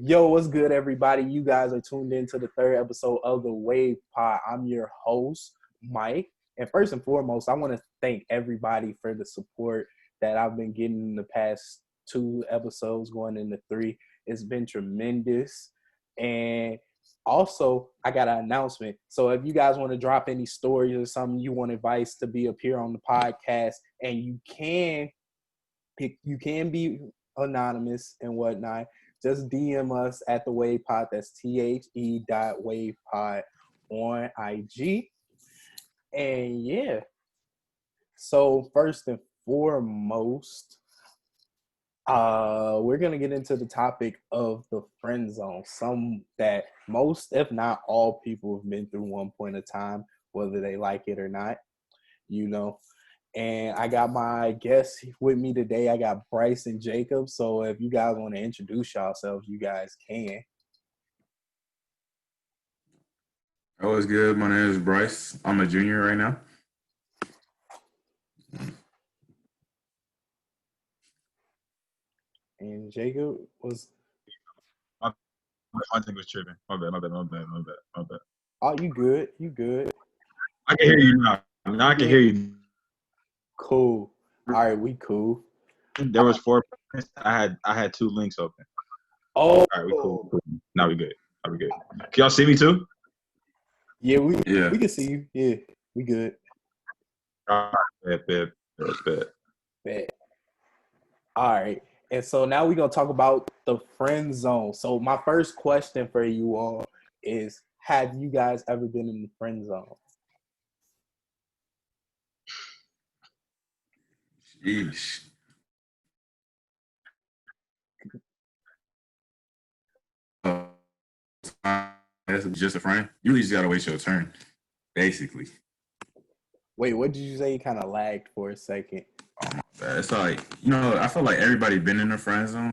Yo, what's good, everybody? You guys are tuned in to the third episode of the Wave Pod. I'm your host, Mike. And first and foremost, I want to thank everybody for the support that I've been getting in the past two episodes, going into three. It's been tremendous. And also, I got an announcement. So if you guys want to drop any stories or something you want advice to be appear on the podcast, and you can be anonymous and whatnot, just DM us at the Wave Pod. That's THE.WavePod on IG. And yeah, so first and foremost, we're gonna get into the topic of the friend zone. Some that most, if not all, people have been through one point of time, whether they like it or not. You know, and I got my guests with me today. I got Bryce and Jacob. So if you guys want to introduce yourselves, you guys can. Oh, it's good. My name is Bryce. I'm a junior right now. And Jacob was. My thing was tripping. My bad. Oh, you good? You good? I can hear you now. Now I can hear you. Cool. All right, we cool. There was 4. I had 2 links open. Oh, All right, we cool. Now we good. Can y'all see me too? Yeah, we can see you. Yeah, we good. All right, bet. Bet. All right. And so now we're gonna talk about the friend zone. So my first question for you all is: have you guys ever been in the friend zone? Sheesh. That's just a friend. You just gotta wait your turn, basically. Wait, what did you say? You kind of lagged for a second. Oh my bad. It's like, I feel like everybody been in the friend zone,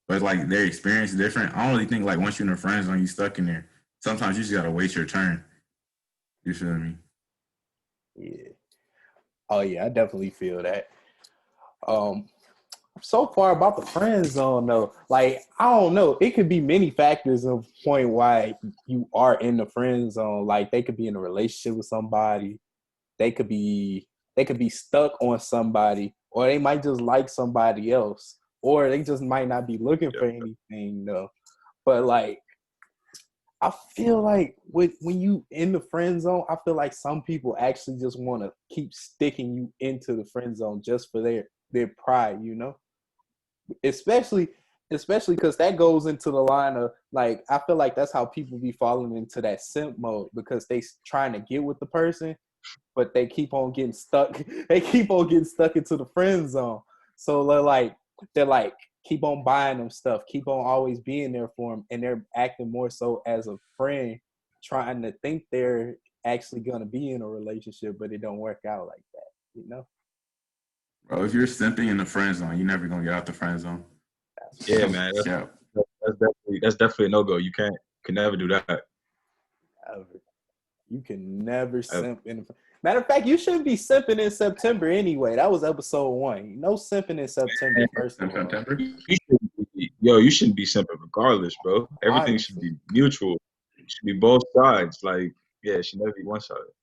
but it's like their experience is different. I don't really think like once you're in the friend zone, you stuck in there. Sometimes you just gotta wait your turn. You feel me? Yeah. Oh yeah, I definitely feel that. So far about the friend zone though, like I don't know, it could be many factors of point why you are in the friend zone. Like they could be in a relationship with somebody, they could be stuck on somebody, or they might just like somebody else, or they just might not be looking for anything though. But like I feel like when you in the friend zone, I feel like some people actually just want to keep sticking you into the friend zone just for their pride, especially because that goes into the line of like I feel like that's how people be falling into that simp mode because they trying to get with the person, but they keep on getting stuck. They keep on getting stuck into the friend zone. So they're like keep on buying them stuff, keep on always being there for them, and they're acting more so as a friend, trying to think they're actually gonna be in a relationship, but it don't work out like that. Bro, if you're simping in the friend zone, you're never gonna get out the friend zone. Yeah, man. That's definitely a no-go. You can never do that. Ever. You can never simp in. Matter of fact, you shouldn't be simping in September anyway. That was episode 1. No simping in September. First of all, You shouldn't be simping regardless, bro. Everything should be mutual. It should be both sides. Like, yeah, it should never be one-sided.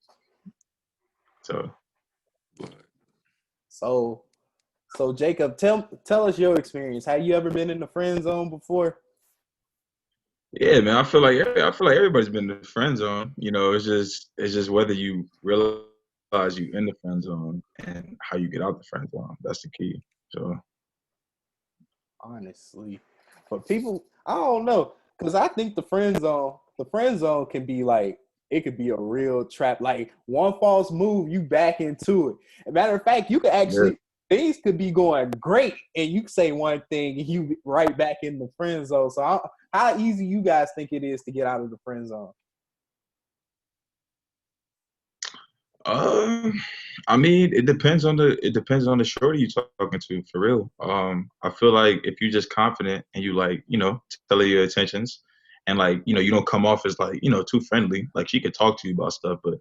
So Jacob, tell us your experience. Have you ever been in the friend zone before? Yeah, man. I feel like everybody's been in the friend zone. It's just whether you realize you in the friend zone and how you get out the friend zone. That's the key. So honestly, but people, I don't know, because I think the friend zone can be like, it could be a real trap. Like one false move, you back into it. As a matter of fact, you could actually things could be going great, and you say one thing, and you right back in the friend zone. So how easy you guys think it is to get out of the friend zone? I mean, it depends on the shorty you talking to, for real. I feel like if you're just confident and you like, tell her your intentions, and like, you don't come off as like, too friendly. Like she could talk to you about stuff, but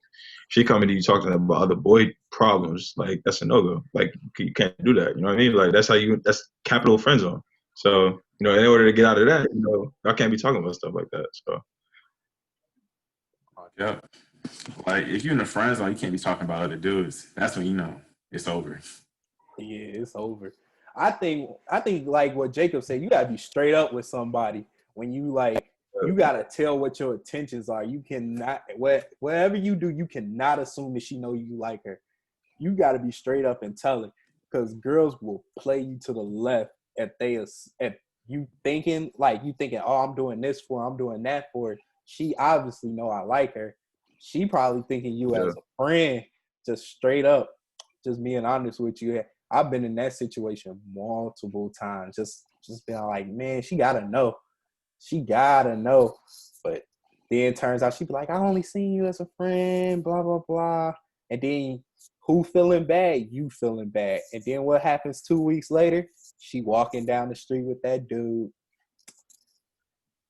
she coming to you talking about other boy problems, like that's a no go. Like you can't do that. You know what I mean? Like that's capital friend zone. So, in order to get out of that, I can't be talking about stuff like that. So, Yep. Like if you're in the friend zone, you can't be talking about other dudes. That's when you know it's over. Yeah, it's over. I think like what Jacob said, you gotta be straight up with somebody when you gotta tell what your intentions are. You cannot whatever you do, you cannot assume that she know you like her. You gotta be straight up and tell it because girls will play you to the left if you thinking, oh, I'm doing this for her, I'm doing that for her. She obviously know I like her. She probably thinking you yeah, as a friend, just straight up, just being honest with you. I've been in that situation multiple times. Just being like, man, she gotta know. She gotta know. But then it turns out she be like, I only seen you as a friend, blah, blah, blah. And then who feeling bad? You feeling bad. And then what happens 2 weeks later? She walking down the street with that dude.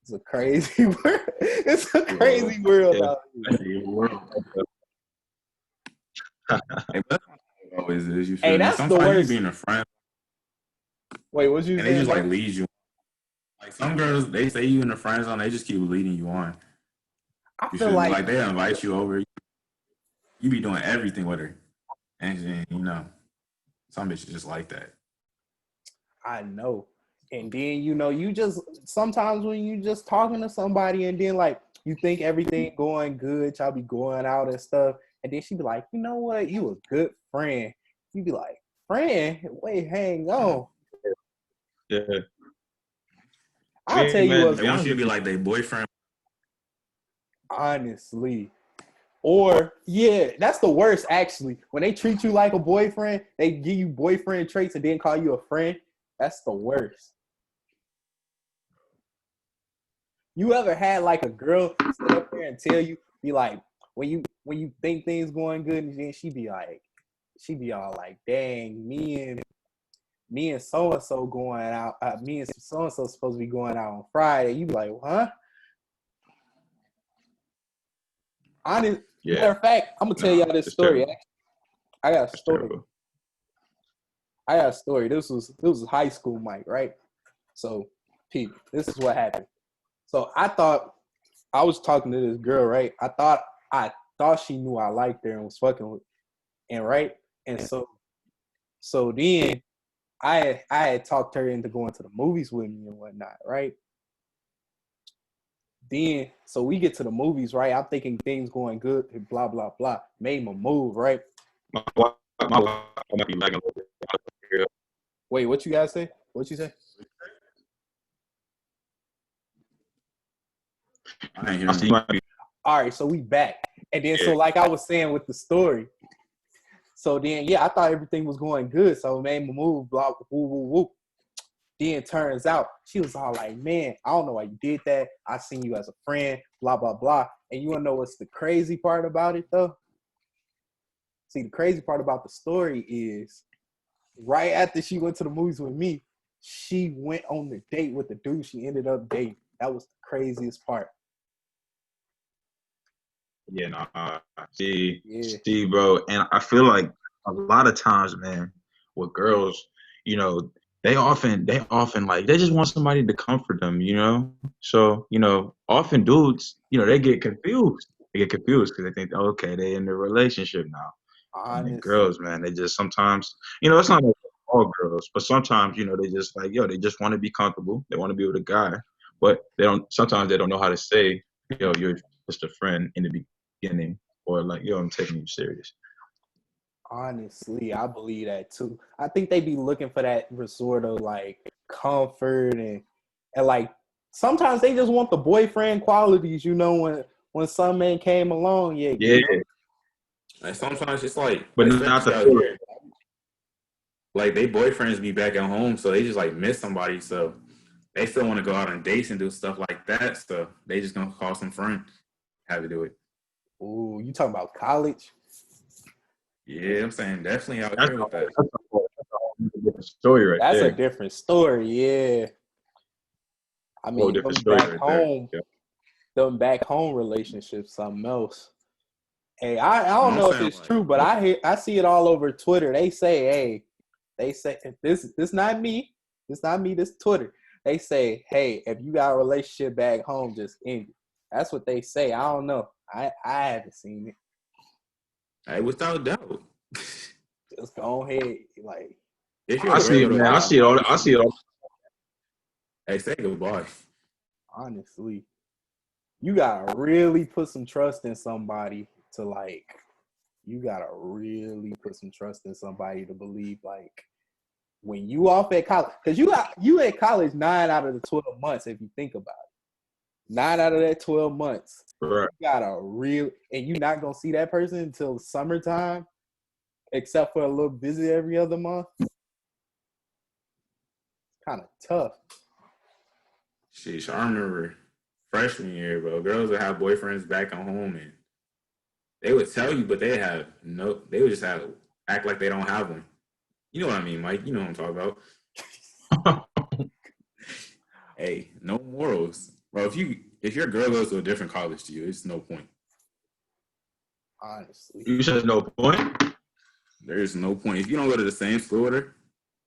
It's a crazy world. It's a crazy world yeah. out here. Hey, but that's what it always is. You Hey, feel me? that's the Sometimes you be worst. in a friend Wait, what you and they saying, just like Mike? lead you. Like some girls, they say you in the friend zone, they just keep leading you on. I You feel feel me? like Like they invite you over, you be doing everything with her, and then, some bitches just like that. I know. And then you just sometimes when you just talking to somebody and then like you think everything going good, y'all be going out and stuff, and then she be like, you know what, you a good friend. You be like, friend? Wait, hang on. Yeah. I I'll tell mean, you man, to what's They be want honest you to with be you, like their boyfriend. honestly. Or yeah, that's the worst actually. When they treat you like a boyfriend, they give you boyfriend traits and then call you a friend. That's the worst. You ever had like a girl sit up there and tell you, be like, when you think things going good, and then she be all like, dang, me and so and so going out, me and so and so supposed to be going out on Friday. You be like, huh? Honest, yeah, matter of fact, I'm gonna tell nah, y'all this it's story. terrible. I got a It's story. terrible. This was high school, Mike, right? So, Pete, this is what happened. So I thought I was talking to this girl, right? I thought she knew I liked her and was fucking with, and right, and so then I had talked her into going to the movies with me and whatnot, right? Then so we get to the movies, right? I'm thinking things going good, and blah blah blah. Made my move, right? My wife might be lagging a little bit. Wait, what you guys say? What you say? I ain't I hearing see them. you might be. All right, so we back, and then Yeah, so like I was saying with the story. So then, yeah, I thought everything was going good. So I made my move, blah, woo, woo, woo. Then turns out she was all like, man, I don't know why you did that. I seen you as a friend, blah, blah, blah. And you want to know what's the crazy part about it, though? See, the crazy part about the story is right after she went to the movies with me, she went on the date with the dude she ended up dating. That was the craziest part. yeah, nah. See, Yeah. bro, and I feel like a lot of times, man, with girls, you know, they often like they just want somebody to comfort them, you know. So, often dudes, they get confused. They get confused because they think, oh, okay, they in a relationship now. And then Honestly. girls, man, they just sometimes, it's not like all girls, but sometimes, they just like, they just want to be comfortable. They want to be with a guy, but sometimes they don't know how to say, you're just a friend in the beginning, or like, I'm taking you serious. Honestly, I believe that too. I think they be looking for that sort of like comfort and like sometimes they just want the boyfriend qualities, when some man came along, yeah, Yeah, Like sometimes it's like, but not especially the out feeling. here, like they boyfriends be back at home, so they just like miss somebody. So they still want to go out on dates and do stuff like that. So they just gonna call some friend, have to do it. Ooh, you talking about college? Yeah, I'm saying definitely out That's here a, with that. that's a different story right That's a there. different story, yeah. I A whole mean, different story right there. Yeah. them back home relationships, something else. Hey, I don't I'm know if saying it's like, true, but I see it all over Twitter. They say, hey, this not me. It's not me. This Twitter. They say, hey, if you got a relationship back home, just end it. That's what they say. I don't know. I haven't seen it. Hey, without doubt. Just go ahead, like. If you're I a see girl it, to man. I watch, see it all. I see it all. hey, say goodbye. Honestly, you gotta really put some trust in somebody to like. You gotta really put some trust in somebody to believe like when you off at college, because you at college 9 out of the 12 months if you think about it. 9 out of that 12 months, Right. you gotta real, and you're not gonna see that person until summertime, except for a little visit every other month. Kind of tough. Sheesh, I remember freshman year, bro. Girls would have boyfriends back at home, and they would tell you, but they would just have act like they don't have one. You know what I mean, Mike? You know what I'm talking about. Hey, no morals, bro. If your girl goes to a different college to you, it's no point. Honestly, You said no point. There is no point if you don't go to the same school with her,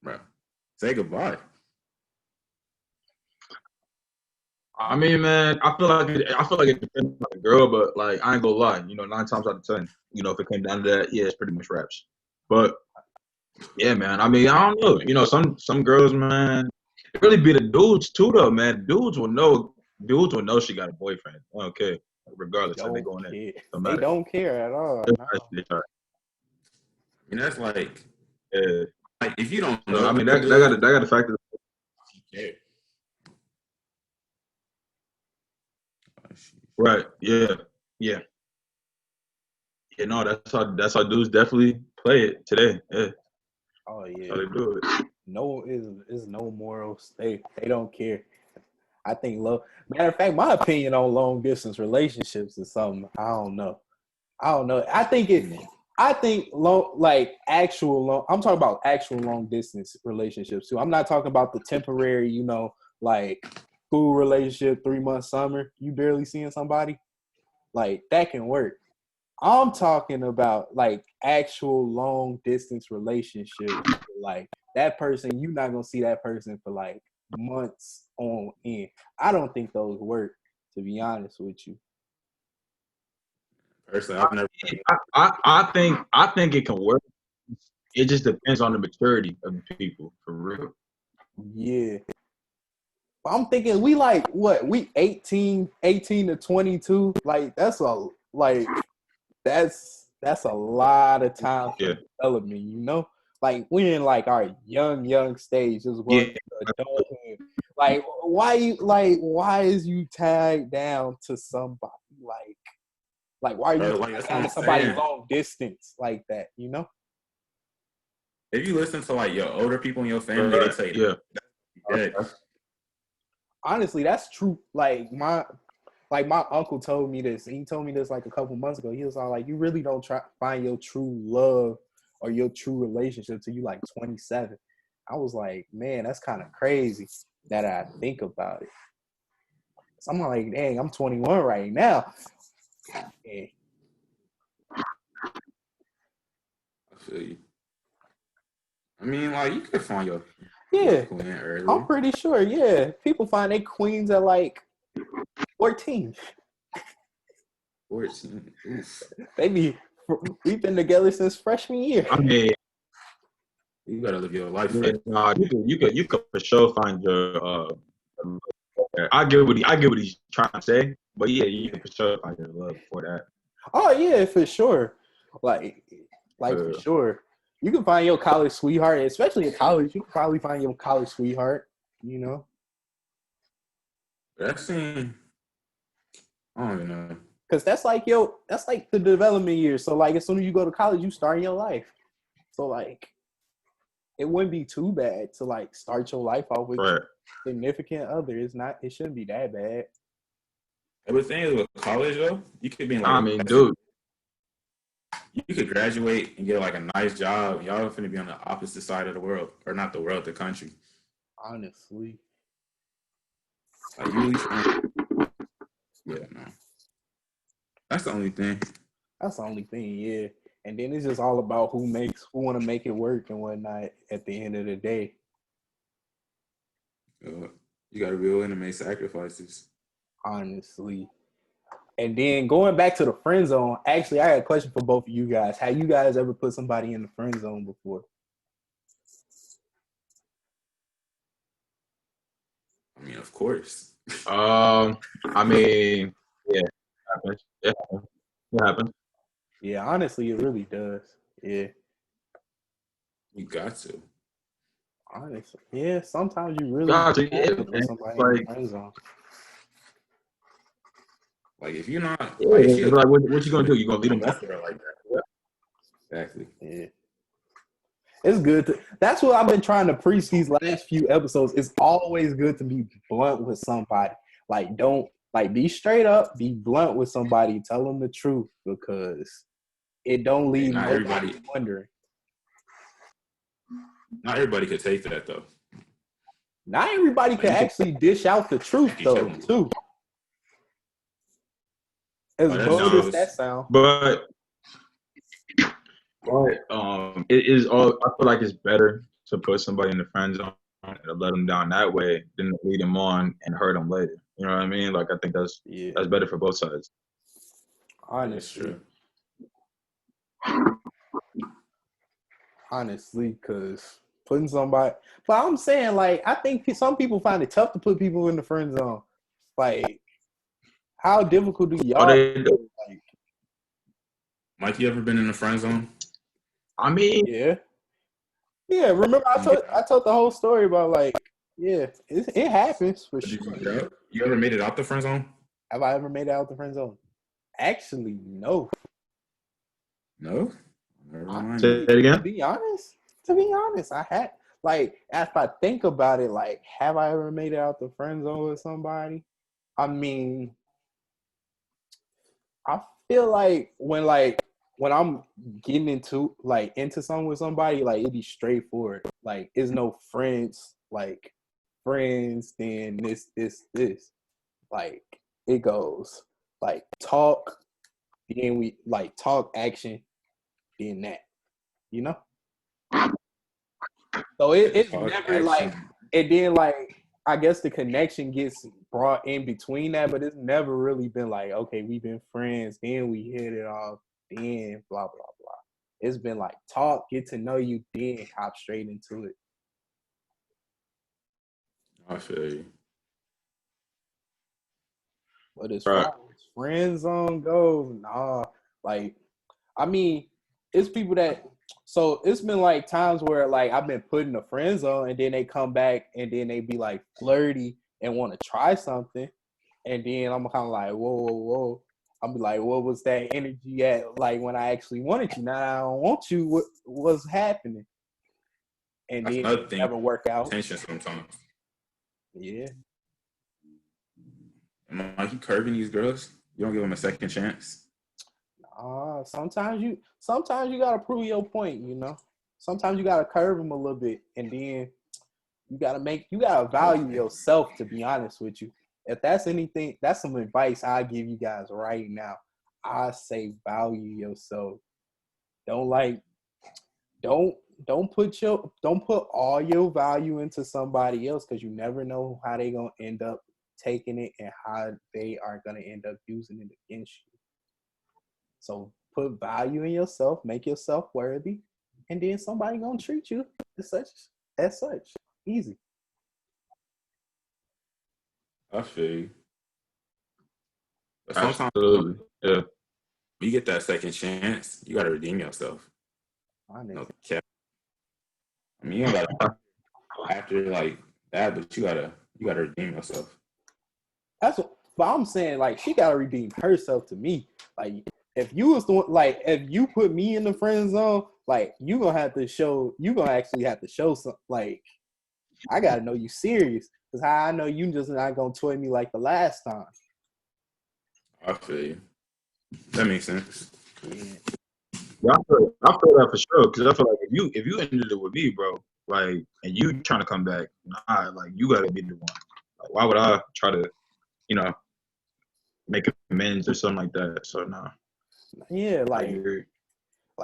bro. Say goodbye. I mean, man, I feel like it depends on the girl, but like I ain't gonna lie, 9 times out of 10, if it came down to that, yeah, it's pretty much raps. But yeah, man, I mean, I don't know, some girls, man, it really be the dudes too, though, man. Dudes will know she got a boyfriend. Okay, regardless if they going in, no they matter. don't care at all. No. And that's Yeah. like if you don't So know, I mean, that got the factor. yeah. Right. Yeah. Yeah. Yeah. No, that's how dudes definitely play it today. Yeah. Oh yeah. That's how they do it. No, is no morals. They don't care. I think matter of fact, my opinion on long distance relationships is something I don't know. I think long, like actual long. I'm talking about actual long distance relationships too. I'm not talking about the temporary, like school relationship, 3 month summer. You barely seeing somebody, like that can work. I'm talking about like actual long distance relationship. Like that person, you're not gonna see that person for like months on end. I don't think those work, to be honest with you. Personally, I've never. I think it can work. It just depends on the maturity of the people, for real. Yeah. I'm thinking we like what? We 18 to 22. Like that's a lot of time for Yeah. development. Like we're in like our young stage as well Yeah. as adulthood. Like why is you tied down to somebody? Like why are you Like tied that's what down I'm to somebody saying. long distance like that? If you listen to like your older people in your family, they Right. tell you Yeah. that. Honestly, that's true. Like my uncle told me this. He told me this like a couple months ago. He was all like, you really don't try find your true love or your true relationship till you like 27. I was like, man, that's kind of crazy that I think about it. So I'm like, dang, I'm 21 right now. Yeah. I feel you. I mean, like you could find your Yeah, queen I'm early. pretty sure. Yeah, people find their queens at like 14. 14. Oof. We've been together since freshman year. I mean, You gotta live your life yeah, first. nah, you could for sure find your. I get what he's trying to say, but yeah, you can for sure find your love for that. Oh yeah, for sure. Like for Uh, sure. You can find your college sweetheart, especially in college. You can probably find your college sweetheart. That scene, I don't even know. Because that's like the development years. So like as soon as you go to college, you start your life. So like it wouldn't be too bad to like start your life off with right. significant other. It shouldn't be that bad. But the thing is with college though, you could be in like I mean, dude. you could graduate and get like a nice job. Y'all are finna be on the opposite side of the world, or not the world, the country. Honestly. Like you least, yeah, no. That's the only thing. That's the only thing, yeah. And then it's just all about who want to make it work and whatnot at the end of the day. You got to be willing to make sacrifices. honestly. And then going back to the friend zone, actually, I got a question for both of you guys. Have you guys ever put somebody in the friend zone before? I mean, of course. I mean, yeah, it happens. It happens. It happens. Yeah, honestly, it really does. Yeah, You got to. honestly. Yeah, sometimes you really Gotcha. have Yeah, to put man. somebody in the Like, friend zone. Like, if you're not, yeah, like, if it's she, like, what you gonna do? You gonna lead them mess on? with her like that. Exactly. Yeah. It's good to, that's what I've been trying to preach these last few episodes. It's always good to be blunt with somebody. Like, don't like be straight up, be blunt with somebody, tell them the truth because it don't Hey, leave nobody wondering. not everybody could take that though. Not everybody can actually dish out the truth though, too. As bold as that sounds. But it is all. I feel like it's better to put somebody in the friend zone and let them down that way than to lead them on and hurt them later. You know what I mean? Like I think that's better for both sides. Honestly. Honestly, because putting somebody, but I'm saying like I think some people find it tough to put people in the friend zone. Like, how difficult do y'all? Like, Mike, you ever been in the friend zone? I mean, yeah. Remember I told the whole story about like, yeah, it happens for sure. You ever made it out the friend zone? Have I ever made it out the friend zone? Actually, no. No. Say it again. To be honest, I had like if I think about it, like, have I ever made it out the friend zone with somebody? I mean, I feel like when I'm getting into something with somebody, like it be straightforward. Like, it's no friends, like friends, then this. Like, it goes like talk, then we like talk action, then that, you know? So it's never action. Like, and then like I guess the connection gets brought in between that, but it's never really been like, okay, we've been friends, then we hit it off, then blah blah blah. It's been like talk, get to know you, then hop straight into it. I feel you. But as far as friend zone goes, nah. Like, I mean, it's people that. So it's been like times where like I've been put in a friend zone, and then they come back, and then they be like flirty and want to try something, and then I'm kind of like, whoa. I'll be like, what was that energy at? Like when I actually wanted you, now I don't want you. What's happening? And that's then it never work out. Tension sometimes. Yeah. Am I keep curving these girls? You don't give them a second chance. Sometimes you gotta prove your point. You know, sometimes you gotta curve them a little bit, and then you gotta value yourself. To be honest with you, if that's anything, that's some advice I give you guys right now. I say value yourself. Don't put all your value into somebody else, because you never know how they gonna end up taking it and how they are gonna end up using it against you. So put value in yourself, make yourself worthy, and then somebody gonna treat you as such. Easy. I feel you. But sometimes, absolutely, yeah. When you get that second chance, you gotta redeem yourself. I mean, you don't gotta after like that, but you gotta redeem yourself. But I'm saying, like, she gotta redeem herself to me. Like, if you was the one, like, if you put me in the friend zone, like, you gonna actually have to show some. Like, I gotta know you serious, because how I know you just not gonna toy me like the last time. I feel you. That makes sense. Yeah, I feel that for sure. Because I feel like if you ended it with me, bro, like, and you trying to come back, nah, like, you gotta be the one. Like, why would I try to, make amends or something like that? So nah. Yeah, like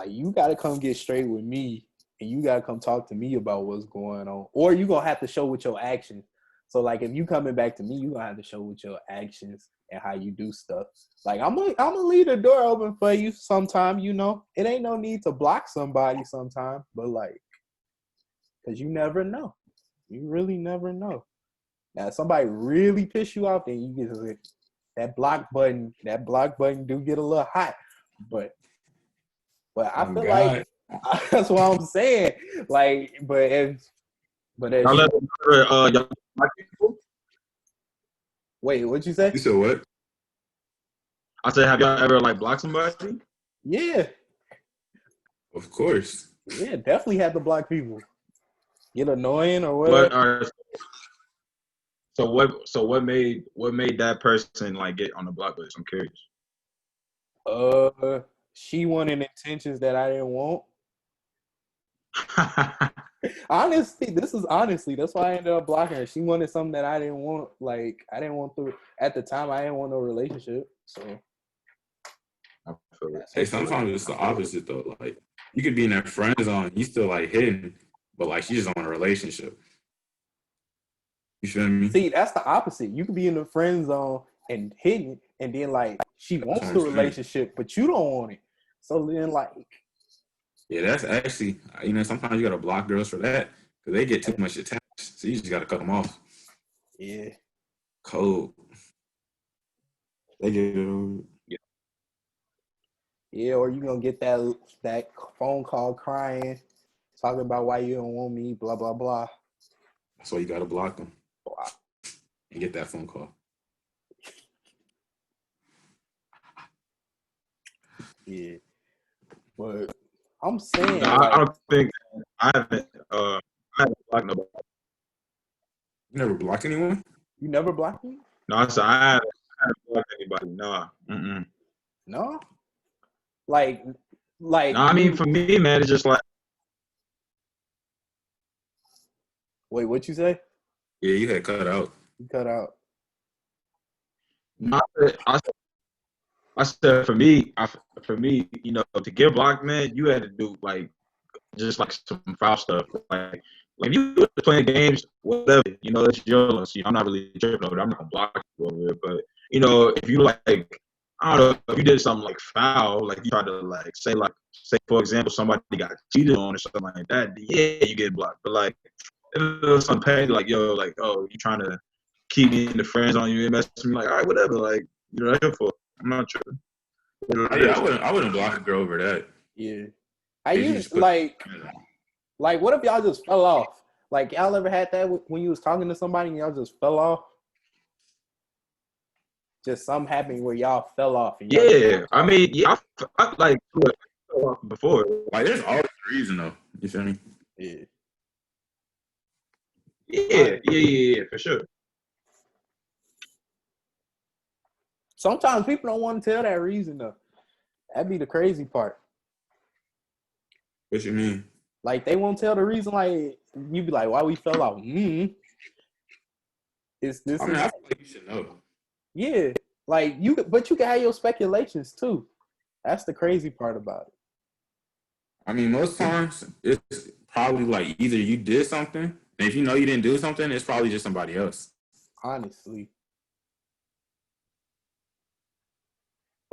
you gotta come get straight with me, and you gotta come talk to me about what's going on, or you gonna have to show with your actions. So like if you coming back to me, you gonna have to show with your actions and how you do stuff. Like I'm gonna leave the door open for you sometime, you know. It ain't no need to block somebody sometime, but like, cause you never know. You really never know. Now if somebody really piss you off, then you get that block button. That block button do get a little hot. But I Oh feel like God. that's what I'm saying. Like, but as Y'all you, ever, y'all black people? wait, what'd you say? You said what? I said, have y'all ever like blocked somebody? Yeah, Of course. yeah, definitely had to block people. Get annoying or whatever. What are what made that person like get on the block list? I'm curious. She wanted intentions that I didn't want. Honestly, this is honestly. That's why I ended up blocking her. She wanted something that I didn't want. Like I didn't want to. At the time, I didn't want no relationship. So I feel it. Hey, sometimes it's the opposite though. Like you could be in that friend zone, you still like hitting, but like she just on a relationship. You feel me? see, that's the opposite. You could be in the friend zone and hitting, and then like she That's wants what the I'm saying. relationship, but you don't want it. So then like, Yeah, that's actually, sometimes you gotta block girls for that because they get too much attached. So you just gotta cut them off. yeah, Cold. They get it over. yeah, or you gonna get that phone call crying, talking about why you don't want me, blah blah blah. That's why you gotta block them Wow. and get that phone call. Yeah, but I'm saying No, like I don't think I haven't. I haven't blocked nobody. You never blocked anyone? you never blocked me. No, I said I haven't blocked anybody. No. Mm-mm. No, like like No, I mean you. for me, man, it's just like Wait, what you say? Yeah, you had cut out. You cut out. no, I said for me, to get blocked, man, you had to do like just like some foul stuff. Like you were playing games, whatever, it's your loss. I'm not really tripping over it. I'm not gonna block you over it. But if you like, I don't know, if you did something like foul, like you tried to like say for example, somebody got cheated on or something like that, yeah, you get blocked. But like if it was some petty, like like oh, you trying to keep me in the friend zone, you messing me, like all right, whatever, like that's your fault. I'm not tripping. Yeah, I wouldn't block a girl over that. Yeah, I If you used just put like what if y'all just fell off? Like y'all ever had that when you was talking to somebody and y'all just fell off? Just something happened where y'all fell off. And y'all Yeah, I mean, yeah, I like before. like there's always a reason though. You feel me? yeah. Yeah, for sure. Sometimes people don't want to tell that reason though. That'd be the crazy part. What you mean? Like they won't tell the reason. Like you be like, why we fell off? It's this. I mean, I feel like you should know. Yeah, like but you can have your speculations too. That's the crazy part about it. I mean, most times it's probably like either you did something, and if you know you didn't do something, it's probably just somebody else. Honestly.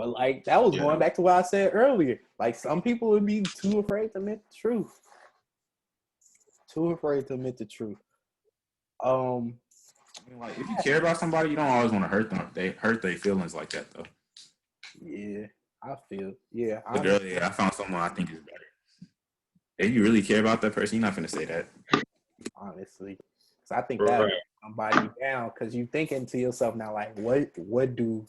But like that was going back to what I said earlier. Like some people would be too afraid to admit the truth. Too afraid to admit the truth. I mean, like if you care about somebody, you don't always want to hurt them. They hurt their feelings like that though. Yeah, I feel. Yeah, Like earlier, I found someone I think is better. If you really care about that person, you're not gonna say that. honestly, so I think that somebody down because you thinking to yourself now, like, what do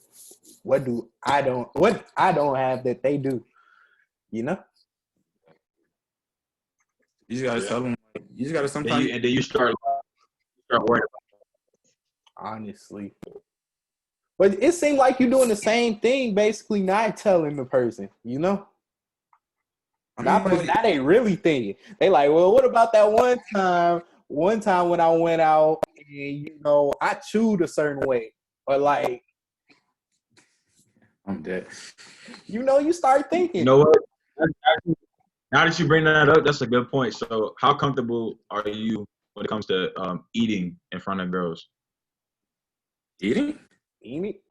I don't have that they do, you know? You just gotta tell them. Like, you just gotta sometimes. And then you start worrying about it. Honestly, but it seemed like you're doing the same thing, basically not telling the person, you know? Now they really thinking. They like, well, what about that one time when I went out and I chewed a certain way, or like, I'm dead. You start thinking. You know what? Now that you bring that up, that's a good point. So, how comfortable are you when it comes to eating in front of girls? Eating? It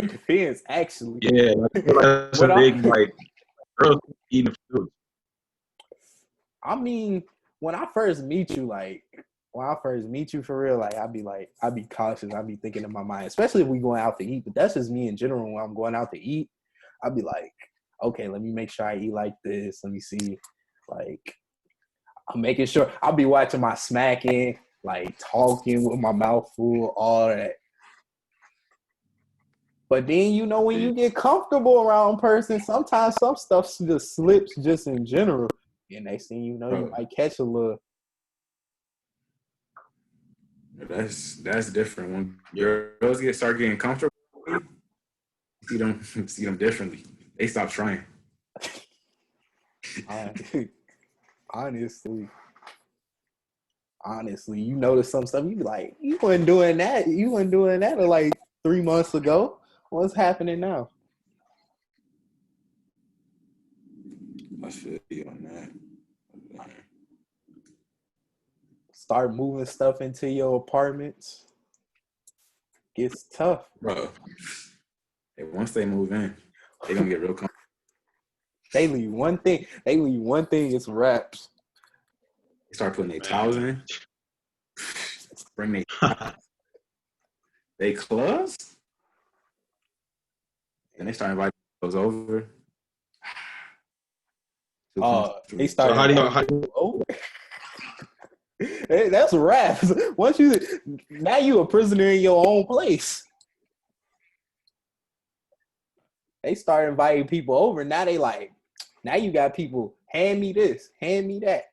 depends, actually. Yeah, like, I feel like that's a What big like girls eating food. I mean, when I first meet you for real, like I'd be cautious. I'd be thinking in my mind, especially if we going out to eat. But that's just me in general. When I'm going out to eat, I'd be like, okay, let me make sure I eat like this. Let me see, like I'm making sure. I'll be watching my smacking, like talking with my mouth full, all that. But then when you get comfortable around a person, sometimes some stuff just slips just in general. And next thing you know, you might catch a little. That's different. When girls start getting comfortable, you see them differently. They stop trying. Honestly, you notice some stuff. You be like, you weren't doing that. You weren't doing that like 3 months ago. What's happening now? I feel you on that. Start moving stuff into your apartments. Gets tough, bro. Once they move in, they gonna get real comfortable. They leave one thing. It's wraps. They start putting their towels in. Bring they clothes. And they start inviting those over. They start. So how do you over? Hey, that's wraps. Now you a prisoner in your own place. They start inviting people over. Now you got people, hand me this, hand me that.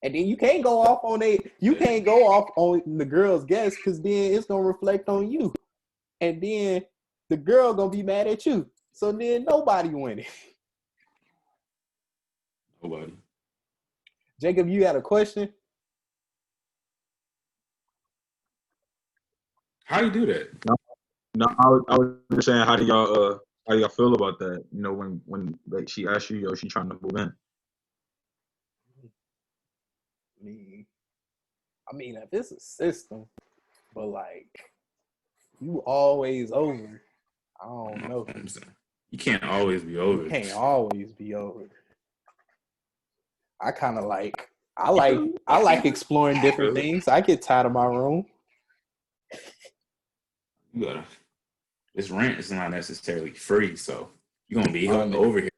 And then you can't go off on the girl's guest, because then it's gonna reflect on you. And then the girl gonna be mad at you. So then nobody winning. Nobody. Jacob, you had a question? How do you do that? No, I was just saying, how do y'all feel about that? You know, when like she asks you, yo, she trying to move in. I mean, if it's a system, but like you always over, I don't know. You can't always be over. I kind of I like exploring different things. I get tired of my room. You gotta. This rent is not necessarily free, so you're gonna be over here.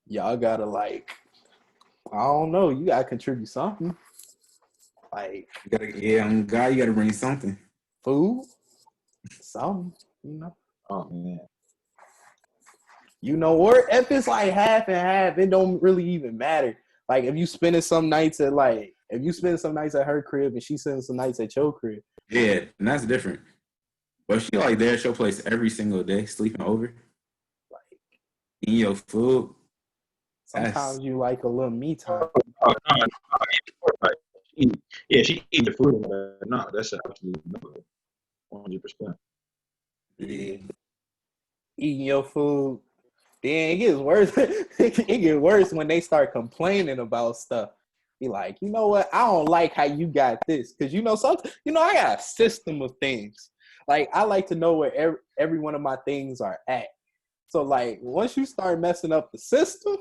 Y'all gotta I don't know. You gotta contribute something. You gotta bring something. Food, something, you know. Oh man. Or if it's like half and half, it don't really even matter. Like if you spending some nights at her crib and she spending some nights at your crib. Yeah, and that's different. But she there at your place every single day, sleeping over, eating your food. Sometimes you like a little me time. She eat the food. No, that's absolutely no, 100%. Yeah, eating your food. Then it gets worse. It gets worse when they start complaining about stuff. Be like, you know what? I don't like how you got this, because I got a system of things. Like I like to know where every one of my things are at. So like once you start messing up the system,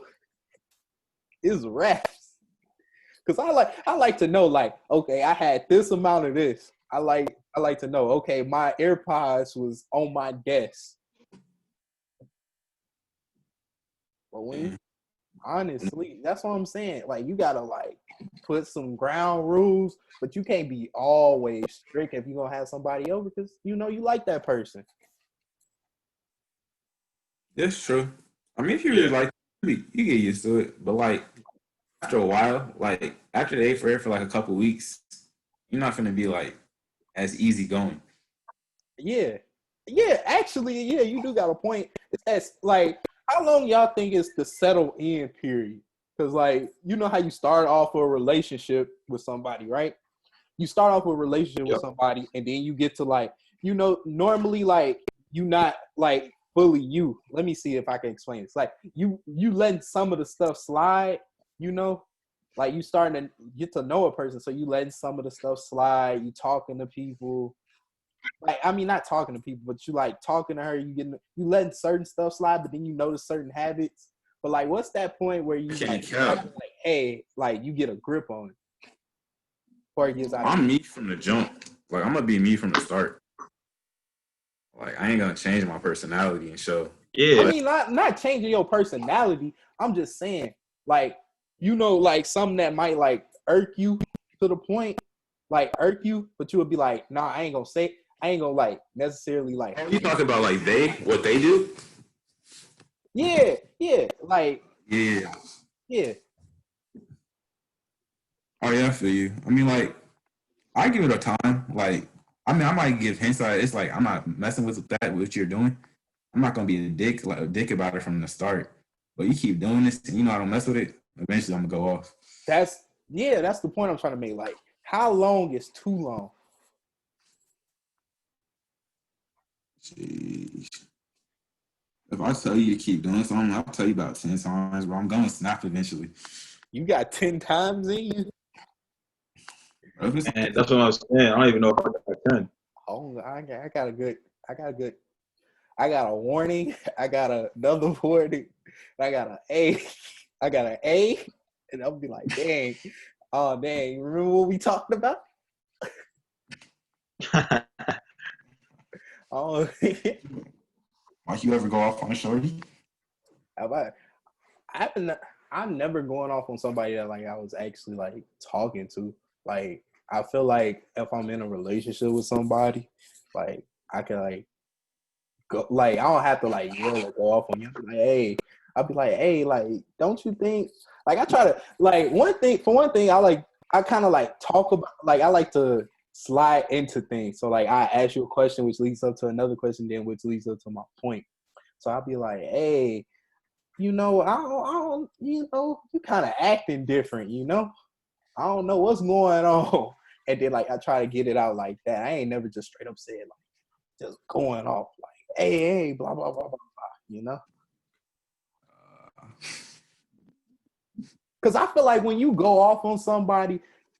it's raps. Because I like to know, like, okay, I had this amount of this. I like to know, okay, my AirPods was on my desk. But honestly, that's what I'm saying. Like you gotta put some ground rules, but you can't be always strict if you're gonna have somebody over, because you like that person. That's true. I mean, if you really you get used to it. But after a while, after they for a couple weeks, you're not gonna be as easy going. Yeah. Actually, you do got a point. It's how long y'all think is the settle in period? Because you know how you start off a relationship with somebody, right? You start off with a relationship with somebody, and then you get to normally you not fully you. Let me see if I can explain. It's like you letting some of the stuff slide, you know, like you starting to get to know a person, so you letting some of the stuff slide. You talking to people, like I mean, not talking to people, but you like talking to her. You letting certain stuff slide, but then you notice certain habits. But like, what's that point where you like, hey, like you get a grip on it, or it gets out? I'm me from the jump. Like I'm gonna be me from the start. Like I ain't gonna change my personality and show. Yeah. I mean, not changing your personality. I'm just saying, like, you know, like something that might like irk you to the point, like irk you, but you would be like, nah, I ain't gonna like necessarily like. You talking about like what they do? Yeah, like Yeah. yeah. Oh yeah, I feel you. I mean, like I give it a time. Like I mean, I might give hints. Like it's like I'm not messing with that. What you're doing. I'm not gonna be a dick about it from the start. But you keep doing this, and you know I don't mess with it. Eventually, I'm gonna go off. That's the point I'm trying to make. Like, how long is too long? Jeez. If I tell you to keep doing something, I'll tell you about 10 times, but I'm gonna snap eventually. You got 10 times in you? And that's what I'm saying. I don't even know if I got 10. Oh, I got a warning. I got another warning. I got an A. I got an A. And I'll be like, dang. Oh, dang. Remember what we talked about? Oh, Like you ever go off on a shorty? I'm never going off on somebody that like I was actually like talking to. Like I feel like if I'm in a relationship with somebody, like I can like go, like I don't have to like yell or go off on you. Like, hey, I'll be like, hey, like, don't you think? Like I try to like one thing, I kind of like talk about, like I like to slide into things. So like I ask you a question which leads up to another question, then which leads up to my point. So I'll be like, hey, you know, I don't, you know, you kind of acting different, you know? I don't know what's going on. And then like I try to get it out like that. I ain't never just straight up said like just going off like, hey, blah, blah, blah, blah, blah, you know? Because I feel like when you go off on somebody,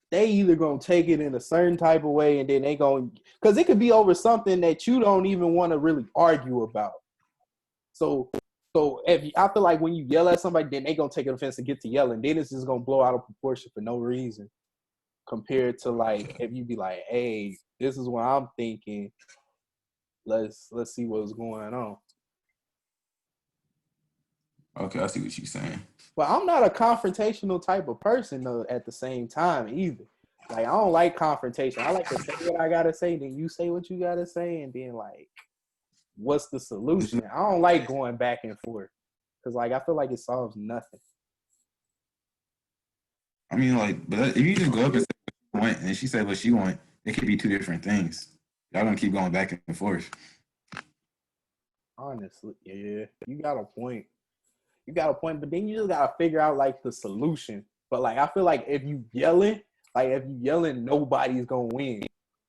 they either gonna take it in a certain type of way and then they gonna, because it could be over something that you don't even want to really argue about. So if I feel like when you yell at somebody, then they gonna take offense and get to yelling. Then it's just gonna blow out of proportion for no reason. Compared to like if you be like, hey, this is what I'm thinking. Let's see what's going on. Okay, I see what you're saying. But I'm not a confrontational type of person though at the same time either. Like I don't like confrontation. I like to say what I gotta say, then you say what you gotta say, and then like what's the solution? I don't like going back and forth because like I feel like it solves nothing. I mean, like, but if you just go up and say what you want, and she said what she want, it could be two different things. Y'all gonna keep going back and forth. Honestly, yeah, you got a point. But then you just gotta figure out like the solution. But like I feel like if you yelling, nobody's gonna win.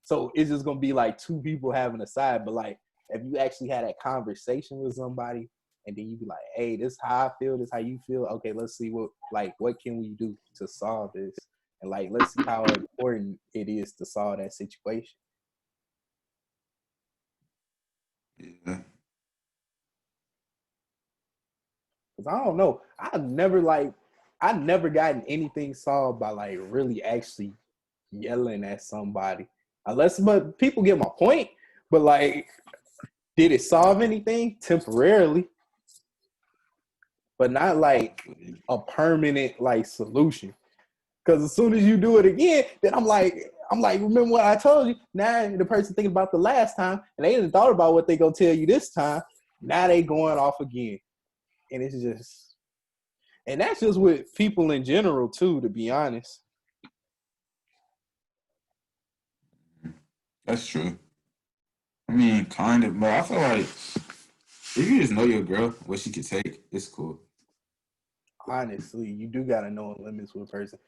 So it's just gonna be like two people having a side. But like if you actually had that conversation with somebody and then you be like, hey, this is how I feel, this is how you feel. Okay, let's see what can we do to solve this? And like let's see how important it is to solve that situation. Yeah. Cause I don't know. I've never gotten anything solved by like really actually yelling at somebody. But people get my point. But like, did it solve anything? Temporarily. But not like a permanent like solution. Cause as soon as you do it again, then I'm like, remember what I told you? Now the person thinking about the last time and they didn't thought about what they gonna tell you this time. Now they going off again. And it's just, and that's just with people in general too, to be honest. That's true. I mean, kind of, but I feel like if you just know your girl, what she can take, it's cool. Honestly, you do gotta know limits with a person.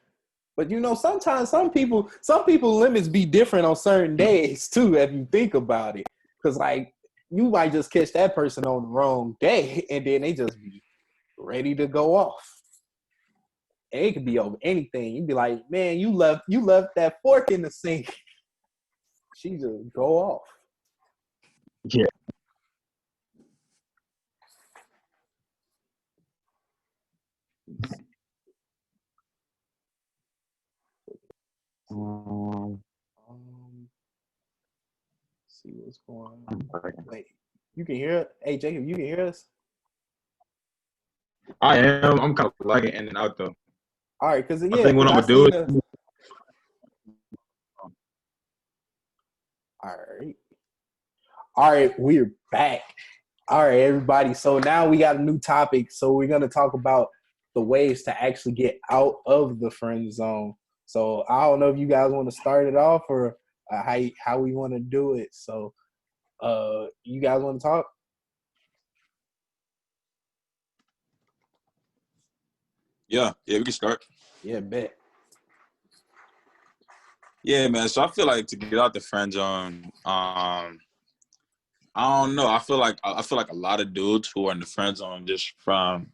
But you know, sometimes some people limits be different on certain days too, if you think about it. Cause like you might just catch that person on the wrong day, and then they just be ready to go off. And it could be over anything. You'd be like, man, you left that fork in the sink. She just go off. Yeah. See what's going on. Wait, you can hear it? Hey, Jacob, you can hear us? I am. I'm kind of lagging in and out though. All right, because I think what I'm gonna do is. All right, we're back. All right, everybody. So now we got a new topic. So we're gonna talk about the ways to actually get out of the friend zone. So I don't know if you guys want to start it off or how we want to do it. So, you guys want to talk? Yeah, we can start. Yeah, bet. Yeah, man. So I feel like to get out the friend zone, I don't know. I feel like a lot of dudes who are in the friend zone, just from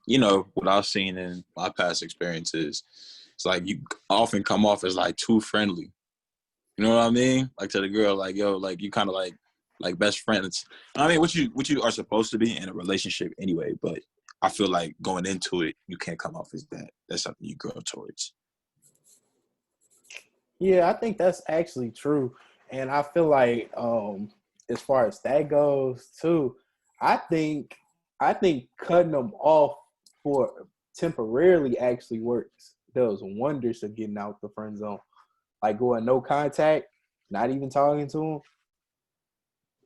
what I've seen in my past experiences, it's like you often come off as like too friendly. You know what I mean? Like to the girl, like yo, like you kind of like best friends. I mean, what you are supposed to be in a relationship anyway. But I feel like going into it, you can't come off as that. That's something you grow towards. Yeah, I think that's actually true. And I feel like as far as that goes too, I think cutting them off for temporarily actually works. Does wonders of getting out the friend zone. Like going no contact, not even talking to them,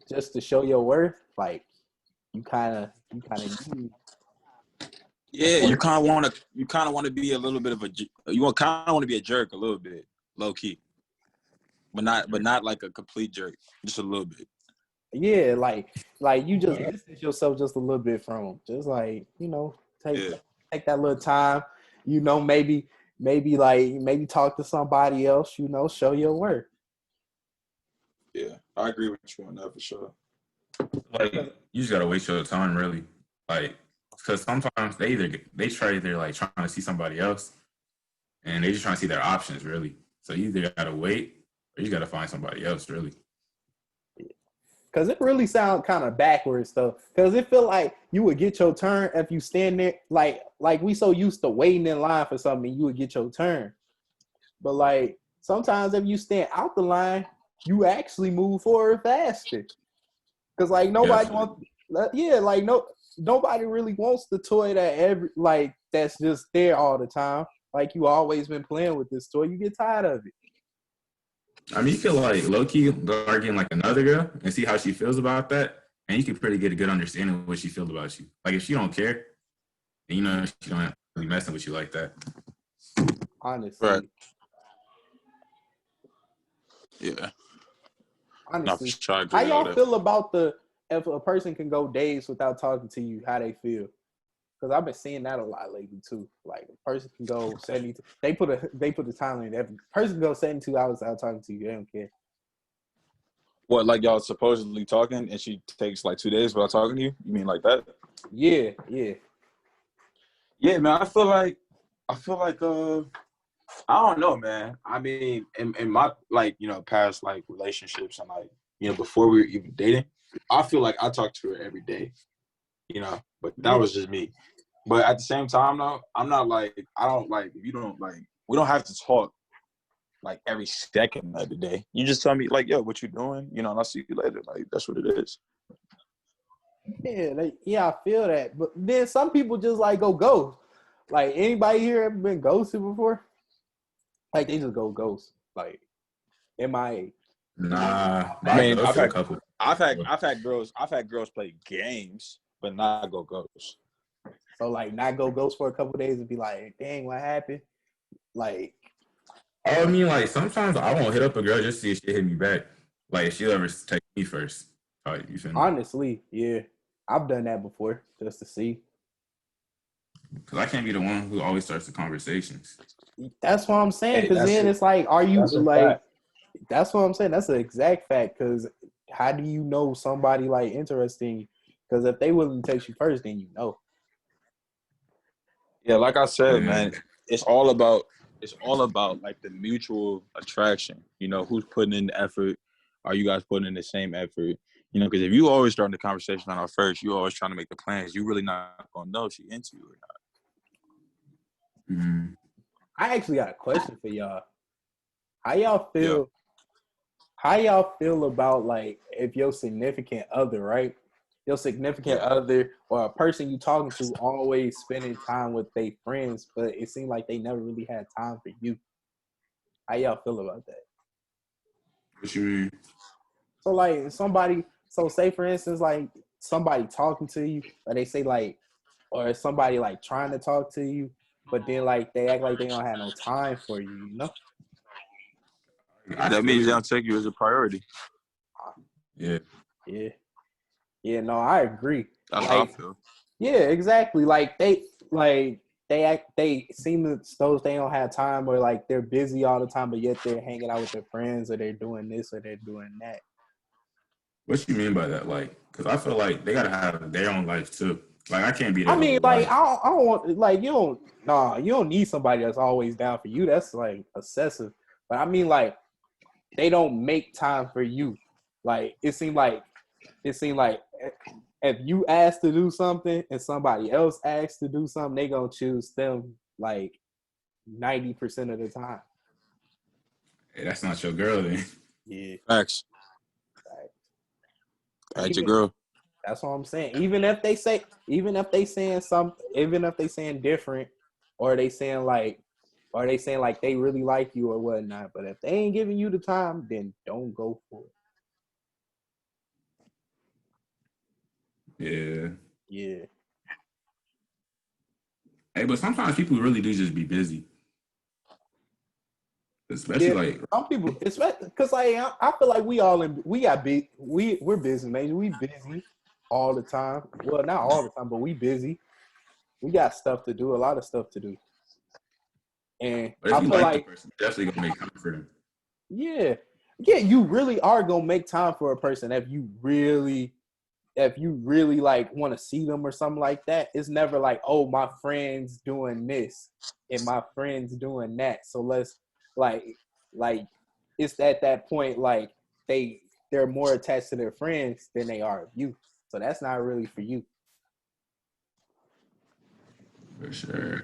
just to show your worth. Like you kind of need. Yeah, you kind of want to be a little bit of kind of want to be a jerk a little bit, low key, but not like a complete jerk, just a little bit. Yeah, like you just distance yourself just a little bit from them. Just like take that little time. Maybe talk to somebody else. Show your worth. Yeah, I agree with you on that for sure. Like you just gotta waste your time, really. Like, because sometimes they try like trying to see somebody else, and they just trying to see their options, really. So you either gotta wait or you gotta find somebody else, really. Because it really sounds kind of backwards, though. Because it feel like you would get your turn if you stand there. Like we so used to waiting in line for something, you would get your turn. But like sometimes if you stand out the line, you actually move forward faster. Because like nobody wants, nobody really wants the toy that's just there all the time. Like you always been playing with this toy, you get tired of it. I mean, you could like low key go arguing like another girl and see how she feels about that, and you can pretty get a good understanding of what she feels about you. Like if she don't care, and she don't really messing with you like that. Honestly, right? Yeah. Honestly, no, how y'all feel about if a person can go days without talking to you? How they feel? Because I've been seeing that a lot lately too. Like a person can go 70. They put the time limit. If a person can go 72 hours without talking to you, they don't care. What, like y'all supposedly talking and she takes like 2 days without talking to you? You mean like that? Yeah. Yeah, man. I feel like I don't know, man. I mean, in my past like relationships and like before we were even dating, I feel like I talk to her every day, but that was just me. But at the same time, though, I'm not like, I don't like, if you don't like, we don't have to talk like every second of the day. You just tell me like, yo, what you doing? And I'll see you later. Like, that's what it is. Yeah, I feel that. But then some people just like go ghost. Like anybody here ever been ghosted before? Like they just go ghost. Like MIA. Nah, I mean, I've had a couple. I've had girls play games, but not go ghost. So like not go ghost for a couple days and be like, dang, what happened? Like, I mean, like sometimes I won't hit up a girl just to see if she hit me back. Like if she'll ever text me first. You feel me? Honestly, yeah, I've done that before just to see. Because I can't be the one who always starts the conversations. That's what I'm saying. Because then it's like, are you like? That's what I'm saying. That's an exact fact. Because how do you know somebody like interested in you? Because if they willing to text you first, then you know. Yeah, like I said, Yeah. man, it's all about like the mutual attraction. You know, who's putting in the effort? Are you guys putting in the same effort? You know, because if you always starting the conversation on our first, you always trying to make the plans. You really not gonna know if she into you or not. Mm. I actually got a question for y'all. How y'all feel? Yeah. How y'all feel about like if your significant other, right? Your significant other or a person you talking to always spending time with their friends, but it seemed like they never really had time for you. How y'all feel about that? What you mean? So like so say for instance, like somebody talking to you, or they say like, or somebody like trying to talk to you, but then like they act like they don't have no time for you, you know? That means they don't take you as a priority. Yeah. Yeah. Yeah, no, I agree. That's how I Like, feel. yeah, exactly. Like they seem as though they don't have time, or like they're busy all the time, but yet they're hanging out with their friends, or they're doing this or they're doing that. What you mean by that? Like, because I feel like they gotta have their own life too. Like, I can't be I their mean, whole like life. I don't want like you don't need somebody that's always down for you. That's like excessive. But I mean, like they don't make time for you. Like it seemed like if you ask to do something and somebody else asks to do something, they gonna choose them like 90% of the time. Hey, that's not your girl then. Yeah, Facts. That's your even girl. that's what I'm saying. Even if they saying something, even if they saying different, or they saying like they really like you or whatnot. But if they ain't giving you the time, then don't go for it. Yeah. Yeah. Hey, but sometimes people really do just be busy. Especially Yeah, like, some people, especially because like I feel like we're busy, man. We busy all the time. Well, not all the time, but we busy. We got stuff to do, a lot of stuff to do, and but if I you feel like the like person, you definitely gonna make time for them. yeah, you really are gonna make time for a person if you really like want to see them or something like that. It's never like, oh, my friend's doing this and my friend's doing that, so let's like it's at that point like they're more attached to their friends than they are of you, so that's not really for you. For sure.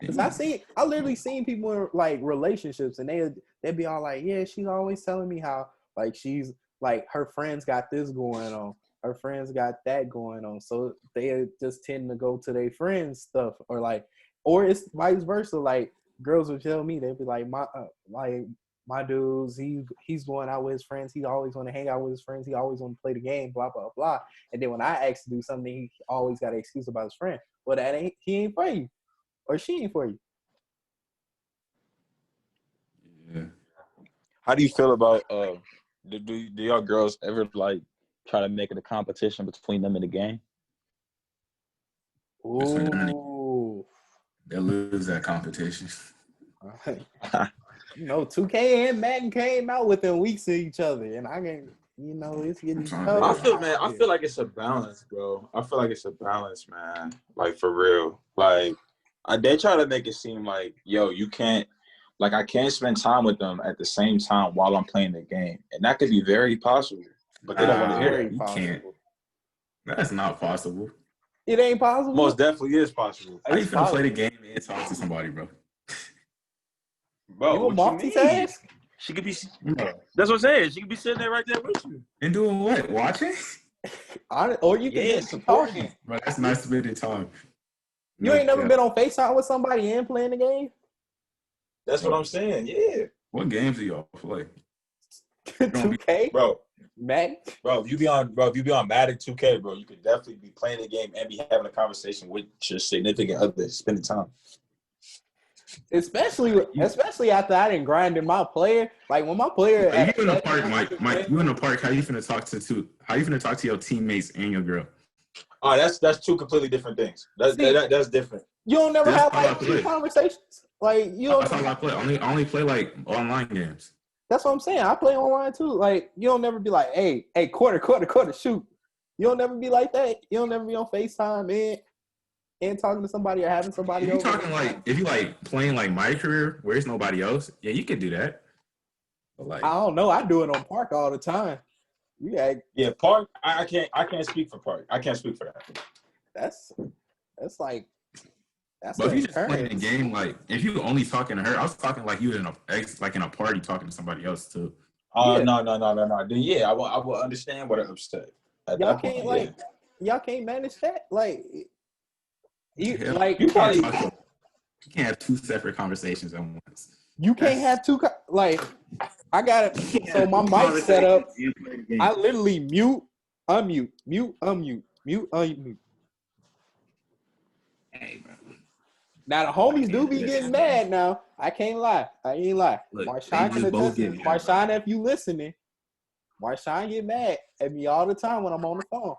Because I literally seen people in like relationships, and they'd be all like, yeah, she's always telling me how like she's like her friends got this going on, her friends got that going on, so they just tend to go to their friends stuff, or it's vice versa. Like girls would tell me, they'd be like my dudes, he's going out with his friends, he always want to hang out with his friends, he always want to play the game, blah blah blah. And then when I ask to do something, he always got an excuse about his friend. Well, he ain't for you. Or she ain't for you. Yeah. How do you feel about do y'all girls ever like try to make it a competition between them in the game? Between them and Ooh. they'll lose that competition. You know, 2K and Madden came out within weeks of each other, and it's getting tough. I feel like it's a balance, bro. I feel like it's a balance, man. Like for real. Like they try to make it seem like, yo, you can't, like I can't spend time with them at the same time while I'm playing the game. And that could be very possible. But they don't want to hear Very that. You possible. can't. That's not possible. It ain't possible. Most definitely is possible. How you It's finna play the possible. game and talk to somebody, bro? Bro, You a what you mean? multitask? She could be, that's what I'm saying. She could be sitting there right there with you. And doing what? Watching? Or you can just be talking. Bro, that's nice to be the time. You ain't never been on FaceTime with somebody and playing the game? That's what I'm saying. Yeah. What games do y'all play? 2K? Bro. Madden? If you be on Madden 2K, bro, you could definitely be playing the game and be having a conversation with your significant other, spending time. Especially after I didn't grind in my player. Like when my player You in the park, Mike. You in the park? How you finna talk to your teammates and your girl? Oh, that's two completely different things. That's different. You don't never That's have how I like play. conversations. Like you don't. That's how I play. I only play like online games. That's what I'm saying. I play online too. Like, you don't never be like, hey, quarter, shoot. You don't never be like that. You don't never be on FaceTime and talking to somebody or having somebody If you over. talking like, if you like playing like my career where there's nobody else, yeah, you could do that. But like, I don't know. I do it on Park all the time. Yeah, Park. I can't speak for Park. I can't speak for that. That's like that's but if an you just playing the occurrence. game, like if you only talking to her, I was talking like you was in a party talking to somebody else too. Yeah. No. Then yeah, I will understand what it upset. At Y'all that point, can't y'all can't manage that. Like you Hell, like you probably- you can't have two separate conversations at once. you can't have two like I got it. So my mic set up. I literally mute, unmute, mute, unmute, mute, unmute. Hey, bro. Now the homies do be getting mad now. I can't lie. I ain't lie. Look, Marshawn they can just both attest to get this. mad, Marshawn, if you listening, Marshawn get mad at me all the time when I'm on the phone.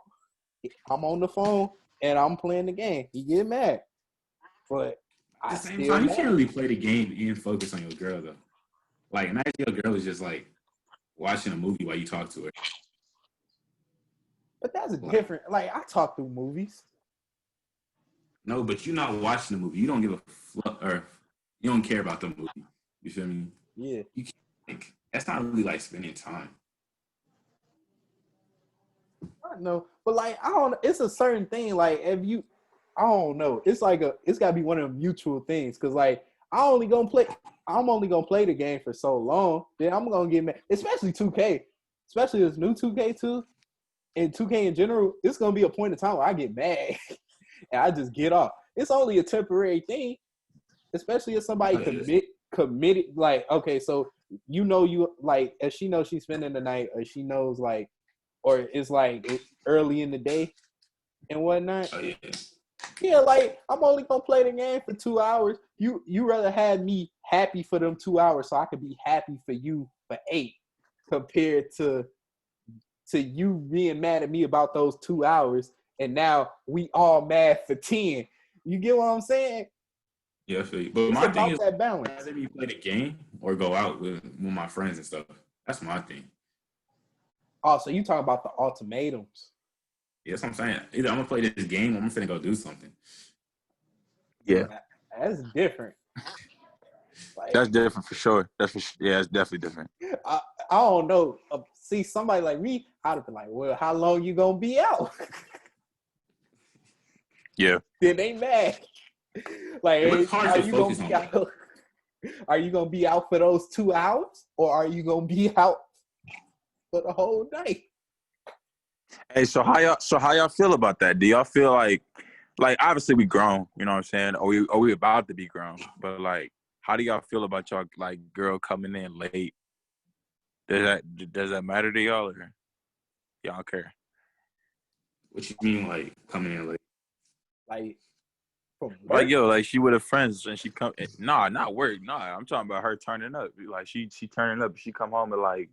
I'm on the phone and I'm playing the game. He get mad. But At I the same still time, you mad. can't really play the game and focus on your girl though. Like imagine your girl is just like watching a movie while you talk to her. But that's different. Like I talk through movies. No, but you're not watching the movie. You don't give a or you don't care about the movie. You feel me? Yeah. You can't, like that's not really like spending time. I know. But like I don't it's a certain thing. Like if you I don't know. It's like it's gotta be one of them mutual things. Cause like I'm only gonna play the game for so long. Then I'm gonna get mad. Especially 2K. Especially this new 2K2 and 2K in general, it's gonna be a point in time where I get mad and I just get off. It's only a temporary thing, especially if somebody committed. Like, okay, so you like, if she knows she's spending the night, or she knows like, or it's like early in the day and whatnot. Oh yeah. Yeah, like I'm only gonna play the game for 2 hours. You rather have me happy for them 2 hours so I could be happy for you for 8, compared to you being mad at me about those 2 hours, and now we all mad for 10. You get what I'm saying? Yeah, I feel you. But It's my about thing is that balance. rather me play the game or go out with my friends and stuff. That's my thing. Oh, so you talking about the ultimatums? Yeah, that's what I'm saying. Either I'm gonna play this game or I'm finna go do something. Yeah, That's different. Like, that's different for sure. Yeah, it's definitely different. I don't know. See, somebody like me, I'd have been like, well, how long you gonna be out? Yeah. Then they mad. Like, It was hard are to you gonna focus be on. out? Are you gonna be out for those 2 hours, or are you gonna be out for the whole night? Hey, so how y'all feel about that? Do y'all feel like obviously we grown, you know what I'm saying? Or we about to be grown, but like, how do y'all feel about y'all like girl coming in late? Does that matter to y'all, or y'all don't care? What you mean like coming in late? Like, from work? Like, yo, like she with her friends and she come. Nah, not work. Nah, I'm talking about her turning up. Like she turning up. She come home at like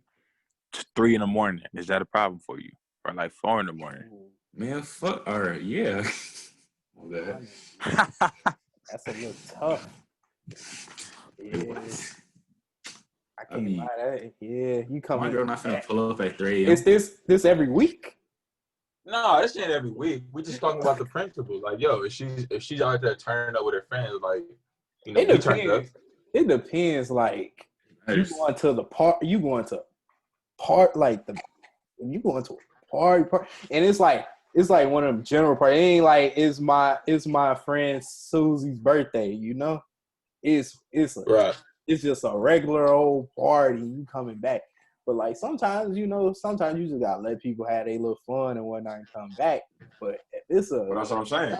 3 a.m. Is that a problem for you? Or like 4 a.m? Man, fuck. All right, yeah. Okay. That's a little tough. Yeah, I can't lie. Yeah, you come. My girl not finna pull up at 3 a.m. Is this every week? No, this ain't every week. We just talking about the principle. Like, yo, if she's out there turning up with her friends, like, you know, It we turned up. depends. It depends. Like, you going to the part. You going to like you going to a party, and it's like one of them general parties. It ain't like it's my friend Susie's birthday. You know, Right. It's just a regular old party. You coming back. But like sometimes you just gotta let people have their little fun and whatnot and come back. But if it's Well, that's what I'm saying.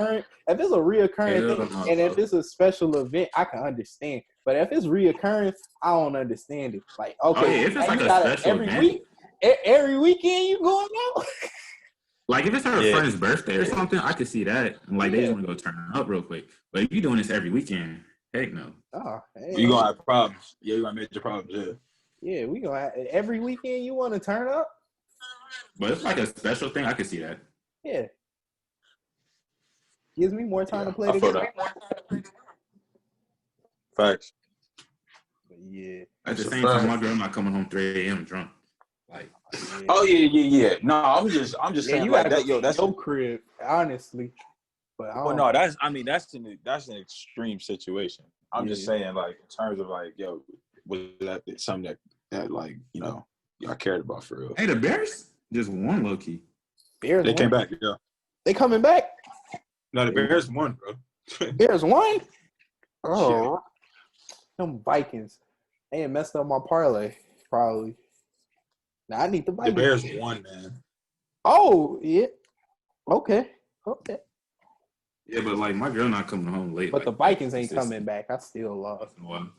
if it's a reoccurring thing, and if it's a special event, I can understand. But if it's reoccurring, I don't understand it. Like, okay, if it's like you a gotta, special every event, week, every weekend you going out. like if it's her Yeah. friend's birthday or something, I could see that. Like they just want to go turn up real quick. But if you're doing this every weekend, heck no. Oh, hey. You gonna have problems. Yeah, you gonna have major problems. Yeah. Yeah, we gonna have, every weekend you want to turn up. But it's like a special thing, I could see that. Yeah, gives me more time to play I the feel game. that. Facts. But Yeah. At the It's a same time, fact. my girl not coming home 3 a.m. drunk. Like, Yeah. Oh yeah. No, I'm just Yeah, saying you like gotta go that. Yo, to that's your crib, honestly. But I well, don't. no, that's an extreme situation. I'm just Yeah. saying like in terms of like, yo, was that something that like y'all cared about for real? hey, the Bears just won low key. Bears They came won. back, yeah. They coming back. No, the They Bears won. won, bro. Bears won. Yeah. Oh, them Vikings. They ain't messed up my parlay. Probably. Now I need the The Vikings. Bears won, man. Oh yeah. Okay. Okay. Yeah, but like my girl not coming home late. But Like the that Vikings ain't coming back. I still lost. Well,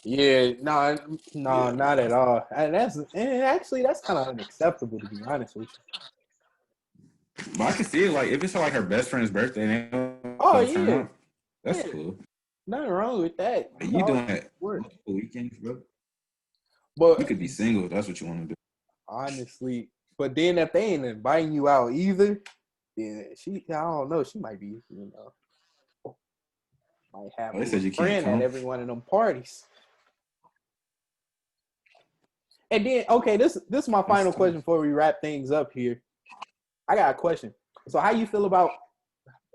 Yeah, no, yeah. not at all. And actually that's kind of unacceptable to be honest with you. But I can see it. Like if it's like her best friend's birthday and they Oh don't turn yeah, up, that's yeah, cool. nothing wrong with that. Like, you doing that Work. multiple weekends, bro? But You could be single if that's what you want to do. honestly, but then if they ain't inviting you out either, then I don't know, she might be, might have Oh, a they said little you can't friend at come. every one of them parties. And then, okay, this is my final question before we wrap things up here. I got a question. So, how you feel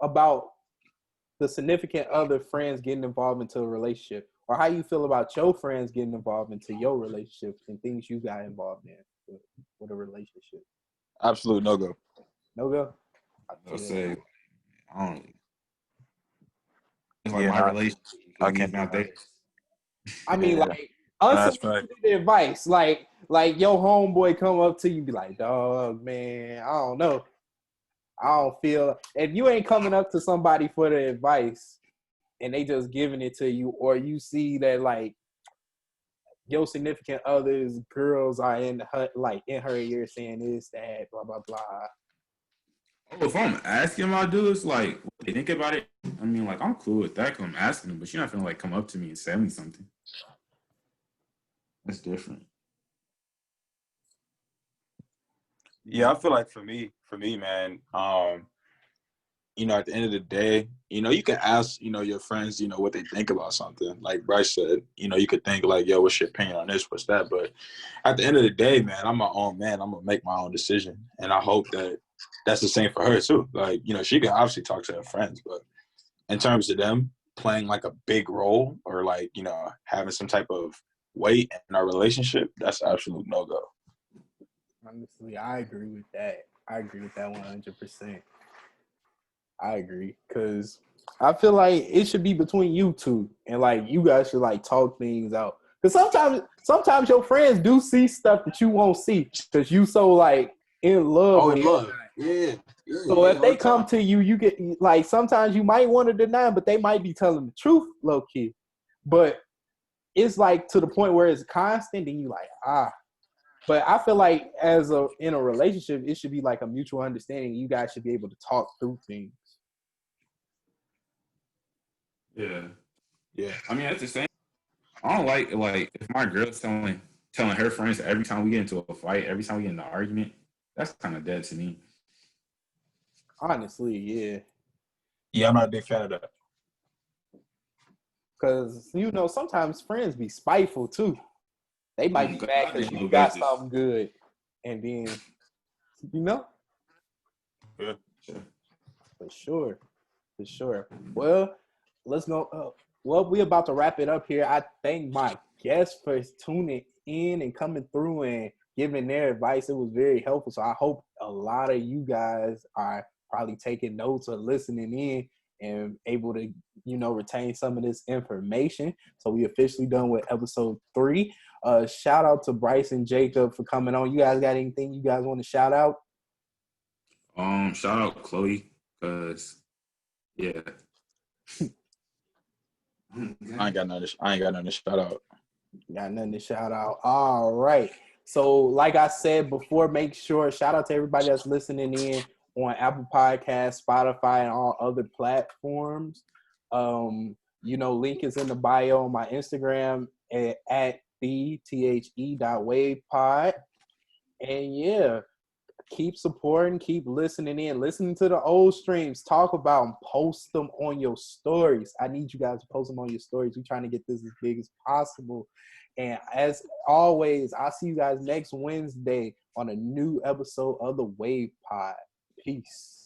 about the significant other friends getting involved into a relationship, or how you feel about your friends getting involved into your relationship and things you got involved in with a relationship? Absolute no go. No go. I'll say I don't. It's like Yeah, my relationship. I He's can't do not there. that. I mean, Yeah, like that's right. unsolicited advice, like your homeboy come up to you, be like, "Dog, man, I don't know. I don't feel." If you ain't coming up to somebody for the advice and they just giving it to you, or you see that like your significant others, girls are in her ear saying this, that, blah blah blah. Oh, if I'm asking my dudes like what they think about it, I mean like I'm cool with that because I'm asking them, but you're not gonna like come up to me and say me something. That's different. Yeah, I feel like for me, man, at the end of the day, you can ask, your friends, what they think about something. Like Bryce said, you could think like, yo, what's your opinion on this, what's that? But at the end of the day, man, I'm my own man. I'm gonna make my own decision, and I hope that that's the same for her too. Like, she can obviously talk to her friends, but in terms of them playing like a big role or like, having some type of weight in our relationship, that's absolute no go. Honestly, I agree with that. I agree with that 100%. I agree because I feel like it should be between you two, and like you guys should like talk things out. Because sometimes your friends do see stuff that you won't see because you so like in love with. In love. Yeah. So if they come to you, you get like sometimes you might want to deny, but they might be telling the truth, low key. But it's like to the point where it's constant, and you like But I feel like in a relationship, it should be like a mutual understanding. You guys should be able to talk through things. Yeah. Yeah. I mean, at the same, I don't like if my girl's telling her friends every time we get into a fight, every time we get in an argument. That's kind of dead to me. Honestly, yeah. Yeah, I'm not a big fan of that. Because, sometimes friends be spiteful, too. They might be mad because you No got business. something good. And then, Yeah. For sure. Well, let's go. Well, we're about to wrap it up here. I thank my guests for tuning in and coming through and giving their advice. It was very helpful. So I hope a lot of you guys are probably taking notes or listening in and able to, retain some of this information. So we officially done with episode 3. Shout out to Bryce and Jacob for coming on. You guys got anything you guys want to shout out? Shout out Chloe, cause yeah. I ain't got nothing to shout out. Got nothing to shout out. All right. So, like I said before, make sure shout out to everybody that's listening in on Apple Podcasts, Spotify, and all other platforms. Link is in the bio on my Instagram at the the.wavepod. And yeah, keep supporting, keep listening in, listening to the old streams, talk about them, post them on your stories. I need you guys to post them on your stories. We're trying to get this as big as possible. And as always, I'll see you guys next Wednesday on a new episode of the Wave Pod. Peace.